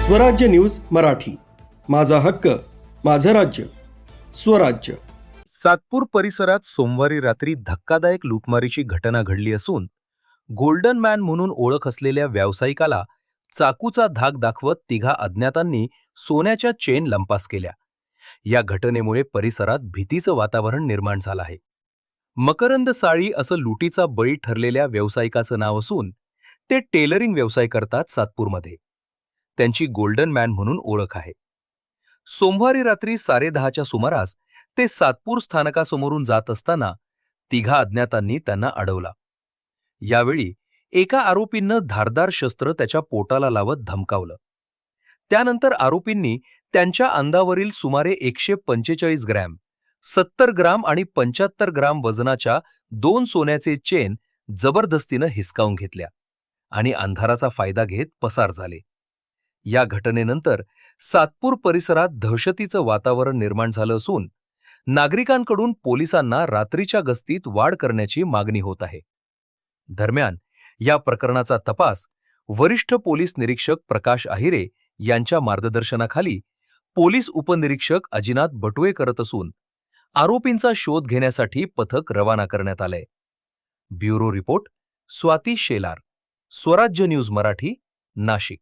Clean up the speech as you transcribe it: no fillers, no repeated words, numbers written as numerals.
स्वराज्य न्यूज मराठी, माझा हक्क, माझं राज्य, स्वराज्य. सातपूर परिसरात सोमवारी रात्री धक्कादायक लूटमारीची घटना घडली असून गोल्डन मॅन म्हणून ओळख असलेल्या व्यावसायिकाला चाकूचा धाक दाखवत तिघा अज्ञातांनी सोन्याच्या चेन लंपास केल्या. या घटनेमुळे परिसरात भीतीचं वातावरण निर्माण झालं आहे. मकरंद साळी असं लुटीचा बळी ठरलेल्या व्यावसायिकाचं नाव असून ते टेलरिंग व्यवसाय करतात सातपूरमध्ये. त्यांची गोल्डन मॅन म्हणून ओळख आहे. सोमवारी रात्री 10:30च्या सुमारास ते सातपूर स्थानकासमोरून जात असताना तिघा अज्ञातांनी त्यांना अडवला. यावेळी एका आरोपीनं धारदार शस्त्र त्याच्या पोटाला लावत धमकावलं. त्यानंतर आरोपींनी त्यांच्या अंगावरील सुमारे 145 ग्रॅम, 70 ग्राम आणि 75 ग्राम वजनाच्या 2 सोन्याचे चेन जबरदस्तीनं हिसकावून घेतल्या आणि अंधाराचा फायदा घेत पसार झाले. या घटनेनंतर सातपूर परिसरात दहशतीचं वातावरण निर्माण झालं असून नागरिकांकडून पोलिसांना रात्रीच्या गस्तीत वाढ करण्याची मागणी होत आहे. दरम्यान या प्रकरणाचा तपास वरिष्ठ पोलीस निरीक्षक प्रकाश आहिरे यांच्या मार्गदर्शनाखाली पोलीस उपनिरीक्षक अजिनाथ बटुळे करत असून आरोपींचा शोध घेण्यासाठी पथक रवाना करण्यात आलंय. ब्युरो रिपोर्ट स्वाती शेलार, स्वराज्य न्यूज मराठी, नाशिक.